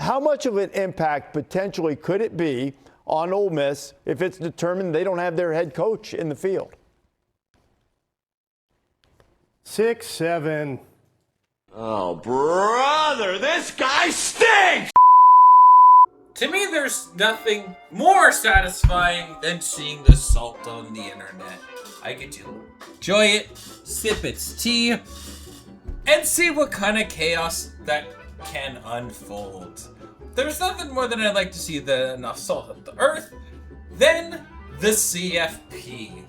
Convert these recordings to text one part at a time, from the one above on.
How much of an impact potentially could it be on Ole Miss if it's determined they don't have their head coach in the field? 6, 7. Oh, brother, this guy stinks! To me, there's nothing more satisfying than seeing the salt on the internet. I get to enjoy it, sip its tea, and see what kind of chaos that can unfold. There's nothing more than I'd like to see than salt of the earth than the CFP.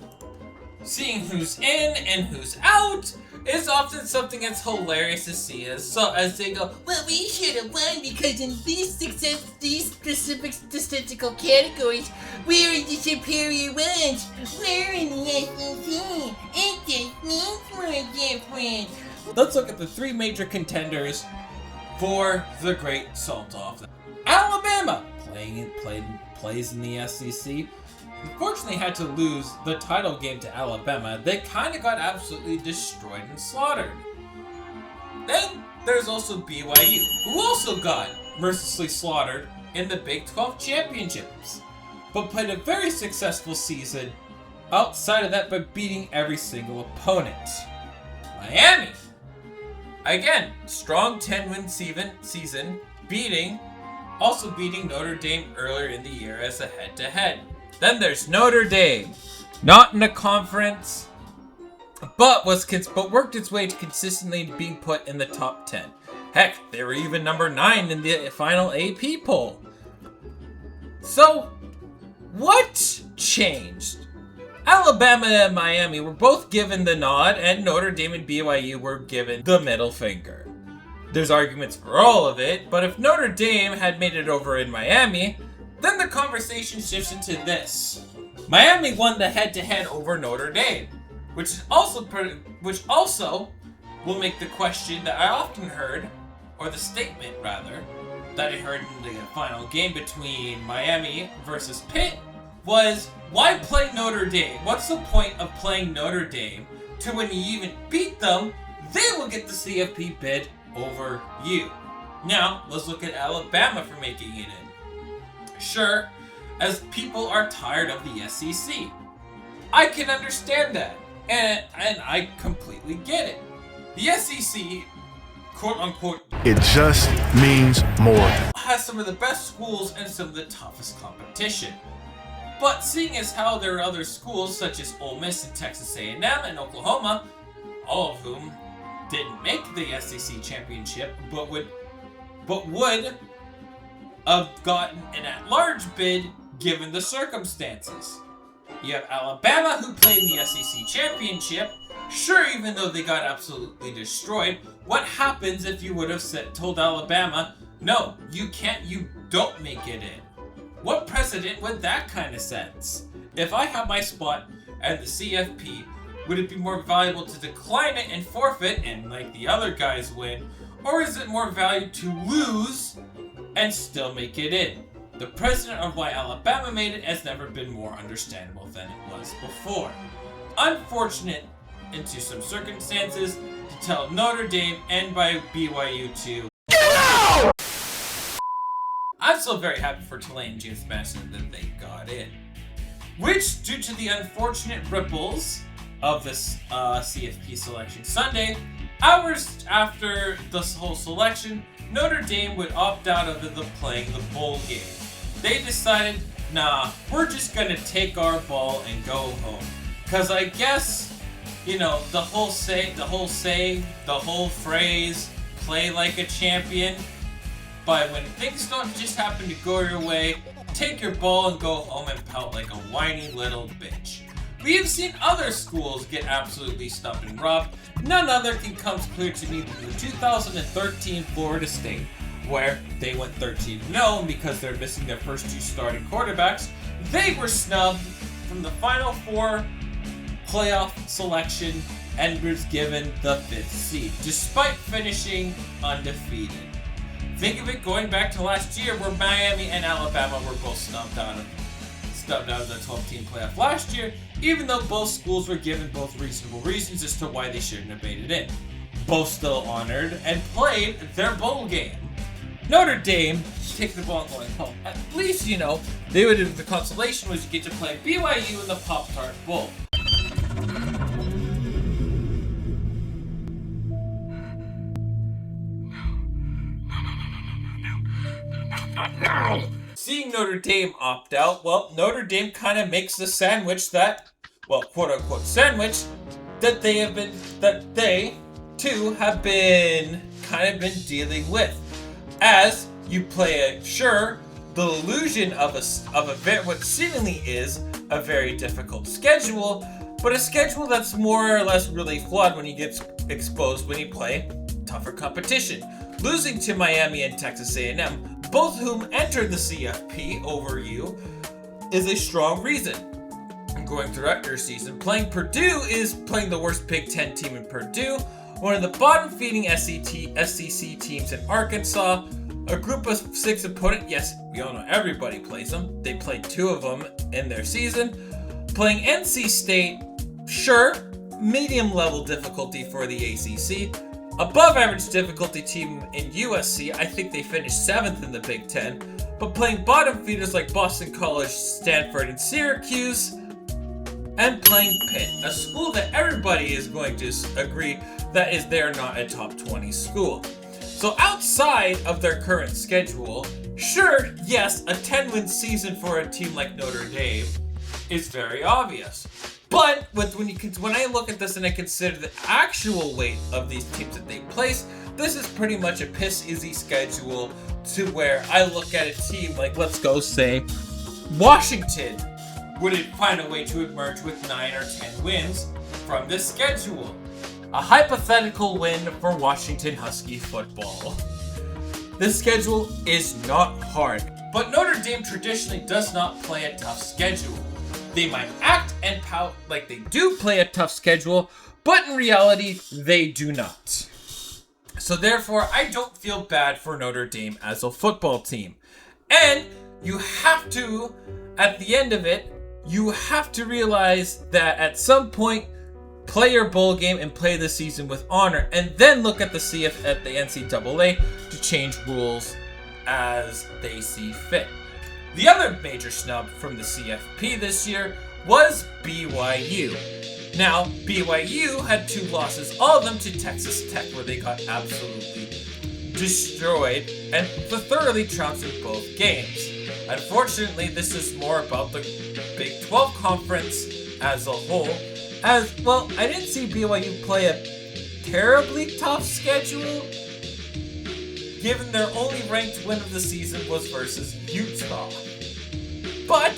Seeing who's in and who's out is often something that's hilarious to see as they go, well, we should have won because in these specific statistical categories, we're the superior ones. We're in the SEC. It just means we're different. Let's look at the three major contenders for the Great Salt-Off. Alabama plays in the SEC. Unfortunately had to lose the title game to Alabama. They kind of got absolutely destroyed and slaughtered. Then there's also BYU, who also got mercilessly slaughtered in the Big 12 championships, but played a very successful season outside of that by beating every single opponent. Miami, again, strong 10-win season, beating Notre Dame earlier in the year as a head-to-head. Then there's Notre Dame, not in a conference, but worked its way to consistently being put in the top 10. Heck, they were even number 9 in the final AP poll. So, what changed? Alabama and Miami were both given the nod, and Notre Dame and BYU were given the middle finger. There's arguments for all of it, but if Notre Dame had made it over in Miami, then the conversation shifts into this. Miami won the head-to-head over Notre Dame, which also will make the question that I often heard, or the statement rather, that I heard in the final game between Miami versus Pitt was, why play Notre Dame? What's the point of playing Notre Dame to when you even beat them, they will get the CFP bid over you. Now, let's look at Alabama for making it in. Sure, as people are tired of the SEC. I can understand that, and I completely get it. The SEC, quote unquote, It just means more. has some of the best schools and some of the toughest competition. But seeing as how there are other schools such as Ole Miss and Texas A&M and Oklahoma, all of whom didn't make the SEC championship, but would have gotten an at-large bid given the circumstances. You have Alabama, who played in the SEC championship. Sure, even though they got absolutely destroyed, what happens if you would have told Alabama, no, you don't make it in? What precedent would that kind of sense? If I have my spot at the CFP, would it be more valuable to decline it and forfeit and like the other guys win? Or is it more valuable to lose and still make it in? The precedent of why Alabama made it has never been more understandable than it was before. Unfortunate into some circumstances to tell Notre Dame and by BYU to I'm still very happy for Tulane and James Madison that they got in. Which, due to the unfortunate ripples of this CFP selection Sunday, hours after this whole selection, Notre Dame would opt out of playing the bowl game. They decided, nah, we're just gonna take our ball and go home. Cause I guess, the whole phrase, play like a champion. But when things don't just happen to go your way, take your ball and go home and pout like a whiny little bitch. We have seen other schools get absolutely stuffed and robbed. None other can come clear to me than the 2013 Florida State, where they went 13-0 because they're missing their first 2 starting quarterbacks. They were snubbed from the Final Four playoff selection and was given the 5th seed, despite finishing undefeated. Think of it going back to last year where Miami and Alabama were both snubbed out of the 12-team playoff last year, even though both schools were given both reasonable reasons as to why they shouldn't have made it in. Both still honored and played their bowl game. Notre Dame take the ball going home. At least, they would have, the consolation was you get to play BYU in the Pop-Tart Bowl. Seeing Notre Dame opt out, well, Notre Dame kind of makes the sandwich that, well, quote-unquote sandwich, that they too have been dealing with. As you play the illusion of what seemingly is a very difficult schedule, but a schedule that's more or less really flawed when you get exposed when you play tougher competition. Losing to Miami and Texas A&M, both whom entered the CFP over you, is a strong reason. Going throughout your season, playing Purdue is playing the worst Big Ten team in Purdue, one of the bottom-feeding SEC teams in Arkansas, a group of 6 opponent. Yes, we all know everybody plays them. They played 2 of them in their season. Playing NC State, medium-level difficulty for the ACC. Above-average difficulty team in USC. I think they finished 7th in the Big Ten. But playing bottom feeders like Boston College, Stanford, and Syracuse. And playing Pitt, a school that everybody is going to agree that they're not a top 20 school. So outside of their current schedule, yes, a 10-win season for a team like Notre Dame is very obvious. But when I look at this and I consider the actual weight of these teams that they place, this is pretty much a piss-easy schedule to where I look at a team like, let's go say, Washington would find a way to emerge with 9 or 10 wins from this schedule. A hypothetical win for Washington Husky football. This schedule is not hard, but Notre Dame traditionally does not play a tough schedule. They might act and pout like they do play a tough schedule, but in reality, they do not. So therefore, I don't feel bad for Notre Dame as a football team. And you have to, at the end of it, you have to realize that at some point, play your bowl game and play the season with honor, and then look at the NCAA to change rules as they see fit. The other major snub from the CFP this year was BYU. Now, BYU had 2 losses, all of them to Texas Tech, where they got absolutely destroyed and thoroughly trounced in both games. Unfortunately, this is more about the Big 12 conference as a whole. As well, I didn't see BYU play a terribly tough schedule, given their only ranked win of the season was versus Utah. But,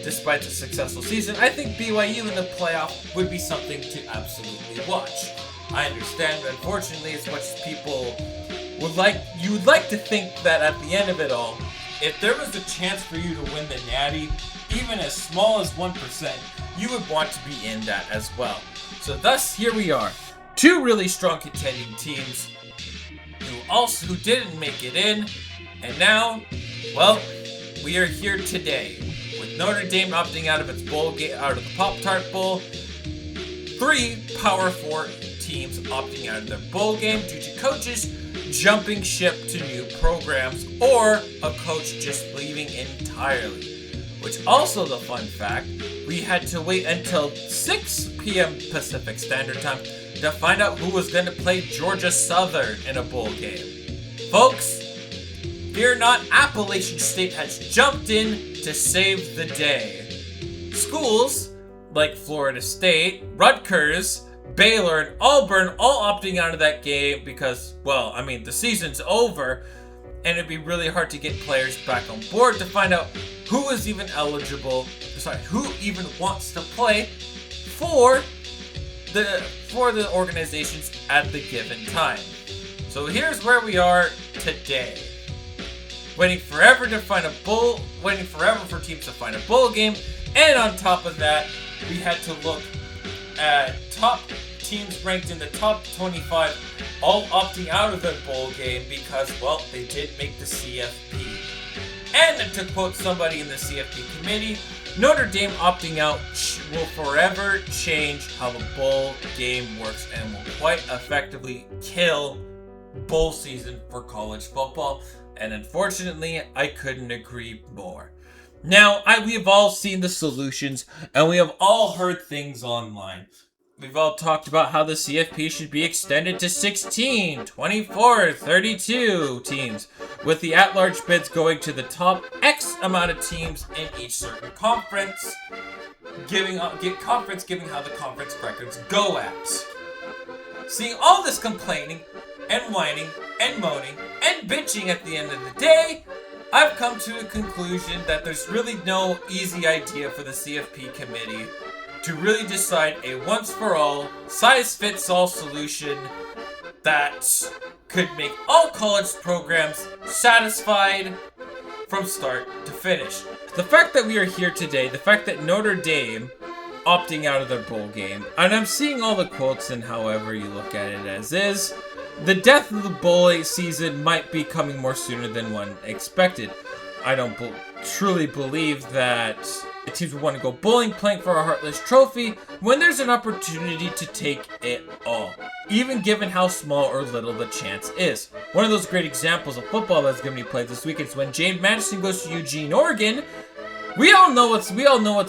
despite the successful season, I think BYU in the playoff would be something to absolutely watch. I understand, but unfortunately, as much as people would like to think that at the end of it all, if there was a chance for you to win the Natty, even as small as 1%, you would want to be in that as well. So thus, here we are. 2 really strong contending teams who didn't make it in, and now, well, we are here today with Notre Dame opting out of its bowl game, out of the Pop-Tart Bowl. 3 Power 4 teams opting out of their bowl game due to coaches jumping ship to new programs or a coach just leaving entirely. Which also the fun fact, we had to wait until 6 p.m. Pacific Standard Time to find out who was going to play Georgia Southern in a bowl game. Folks, fear not, Appalachian State has jumped in to save the day. Schools like Florida State, Rutgers, Baylor, and Auburn all opting out of that game because, well, I mean, the season's over, and it'd be really hard to get players back on board to find out who is even who even wants to play for the organizations at the given time. So here's where we are today. Waiting forever for teams to find a bowl game, and on top of that, we had to look at top teams ranked in the top 25 all opting out of their bowl game because, well, they did make the CFP. And to quote somebody in the CFP committee, Notre Dame opting out will forever change how the bowl game works and will quite effectively kill bowl season for college football, and unfortunately, I couldn't agree more. Now, we have all seen the solutions, and we have all heard things online. We've all talked about how the CFP should be extended to 16, 24, 32 teams, with the at-large bids going to the top X amount of teams in each certain conference, giving how the conference records go at. Seeing all this complaining and whining and moaning and bitching at the end of the day, I've come to a conclusion that there's really no easy idea for the CFP committee to really decide a once-for-all, size-fits-all solution that could make all college programs satisfied from start to finish. The fact that we are here today, the fact that Notre Dame opting out of their bowl game, and I'm seeing all the quotes and however you look at it as is, the death of the bowl season might be coming more sooner than one expected. I don't truly believe that the teams would want to go bowling playing for a Heartless trophy when there's an opportunity to take it all, even given how small or little the chance is. One of those great examples of football that's going to be played this weekend is when James Madison goes to Eugene, Oregon. We all know what's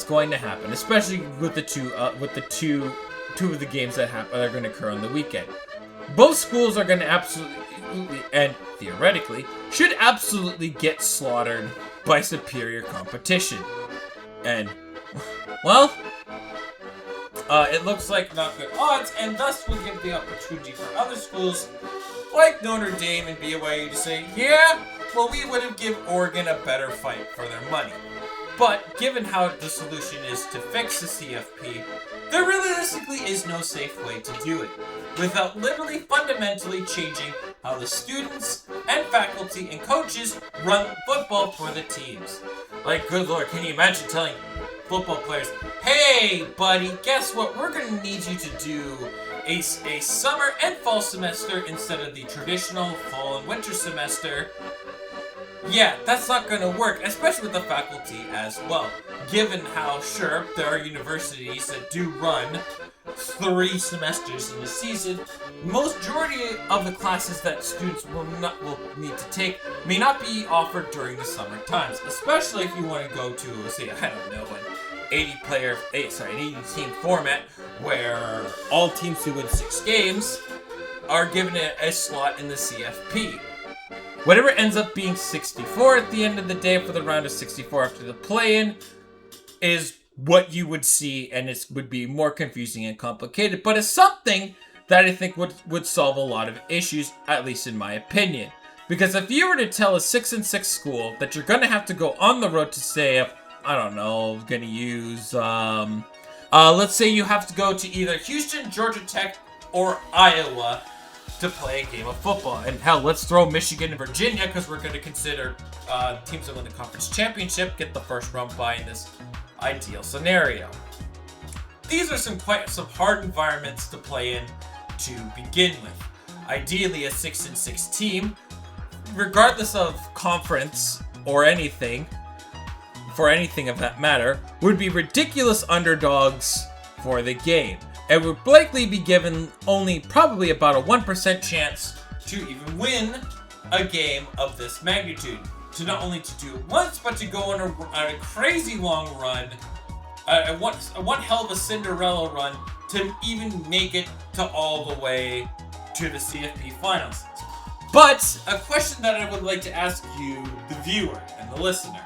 going to happen, especially with the two of the games that are going to occur on the weekend. Both schools are going to absolutely and theoretically should absolutely get slaughtered by superior competition. And, well, it looks like not good odds, and thus will give the opportunity for other schools like Notre Dame and BYU to say, yeah, well, we would have given Oregon a better fight for their money. But given how the solution is to fix the CFP, there realistically is no safe way to do it, without literally fundamentally changing how the students and faculty and coaches run football for the teams. Like, good lord, can you imagine telling football players, hey, buddy, guess what? We're going to need you to do a summer and fall semester instead of the traditional fall and winter semester. Yeah, that's not going to work, especially with the faculty as well. Given how, sure, there are universities that do run 3 semesters in a season, majority of the classes that students will need to take may not be offered during the summer times, especially if you want to go to, say, I don't know, an 80-team format where all teams who win 6 games are given a slot in the CFP. Whatever ends up being 64 at the end of the day for the round of 64 after the play-in is what you would see, and it would be more confusing and complicated, but it's something that I think would solve a lot of issues, at least in my opinion. Because if you were to tell a 6-6 school that you're going to have to go on the road to, say, I don't know, going to use, let's say you have to go to either Houston, Georgia Tech, or Iowa to play a game of football. And hell, let's throw Michigan and Virginia, because we're going to consider teams that win the conference championship get the first round bye in this ideal scenario. These are some hard environments to play in to begin with. Ideally, a 6-6 team, regardless of conference or anything, for anything of that matter, would be ridiculous underdogs for the game, and would likely be given only probably about a 1% chance to even win a game of this magnitude. To not only to do it once, but to go on a crazy long run, one hell of a Cinderella run to even make it to all the way to the CFP finals. But a question that I would like to ask you, the viewer and the listener: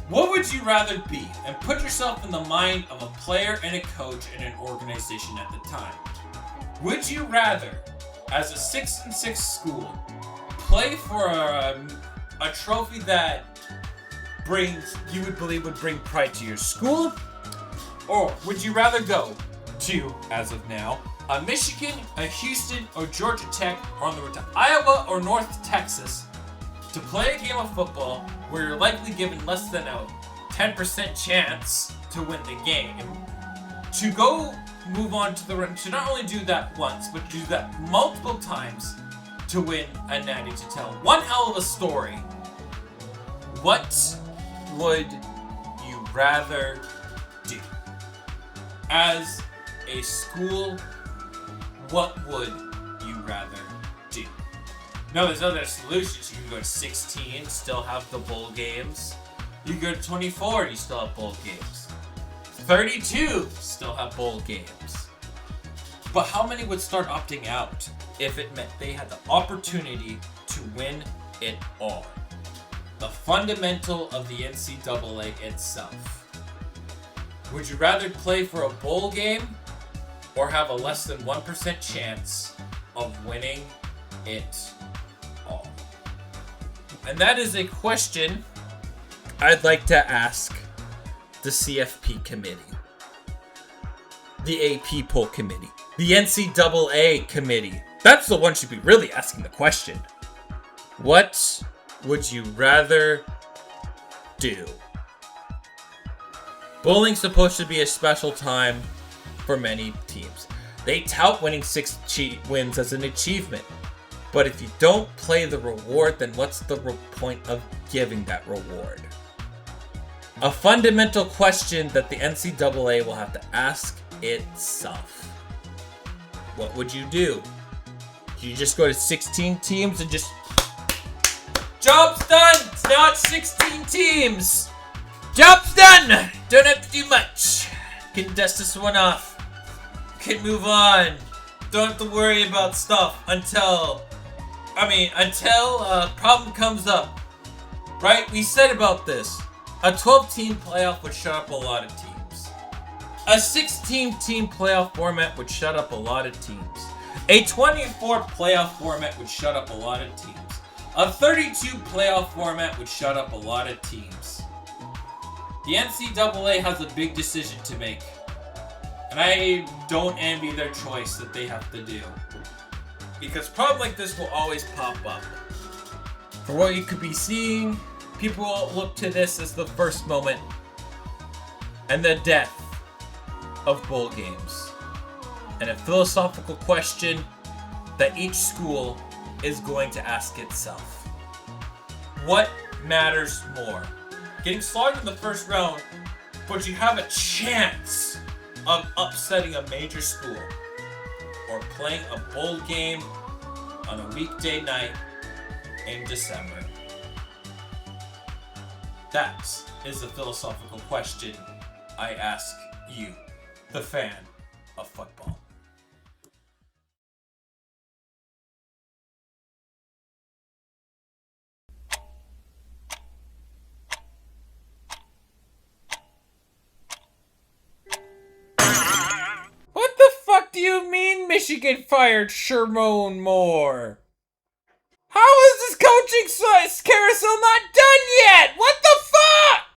what would you rather be? And put yourself in the mind of a player and a coach in an organization at the time. Would you rather, as a 6-6 school, play for a trophy that you would believe would bring pride to your school? Or would you rather go to, as of now, a Michigan, a Houston, or Georgia Tech, or on the road to Iowa or North Texas to play a game of football where you're likely given less than a 10% chance to win the game? To go move on to not only do that once, but do that multiple times to win a natty, to tell one hell of a story. What would you rather do? As a school, what would you rather do? No, there's other solutions. You can go to 16, still have the bowl games. You go to 24 and you still have bowl games. 32 still have bowl games. But how many would start opting out if it meant they had the opportunity to win it all? The fundamental of the NCAA itself. Would you rather play for a bowl game or have a less than 1% chance of winning it all? And that is a question I'd like to ask the CFP committee, the AP poll committee, the NCAA committee. That's the one should be really asking the question. What would you rather do? Bowling's supposed to be a special time for many teams. They tout winning 6 wins as an achievement. But if you don't play the reward, then what's the point of giving that reward? A fundamental question that the NCAA will have to ask itself. What would you do? You just go to 16 teams and just... Job's done! It's now at 16 teams! Job's done! Don't have to do much. Can dust this one off. Can move on. Don't have to worry about stuff until a problem comes up. Right? We said about this. A 12-team playoff would shut up a lot of teams. A 16-team playoff format would shut up a lot of teams. A 24 playoff format would shut up a lot of teams. A 32 playoff format would shut up a lot of teams. The NCAA has a big decision to make. And I don't envy their choice that they have to do. Because problems like this will always pop up. For what you could be seeing, people will look to this as the first moment and the death of bowl games. And a philosophical question that each school is going to ask itself. What matters more? Getting slaughtered in the first round, but you have a chance of upsetting a major school, or playing a bowl game on a weekday night in December? That is the philosophical question I ask you, the fan of football. What the fuck do you mean Michigan fired Sherman Moore? How is this coaching carousel not done yet? What the fuck?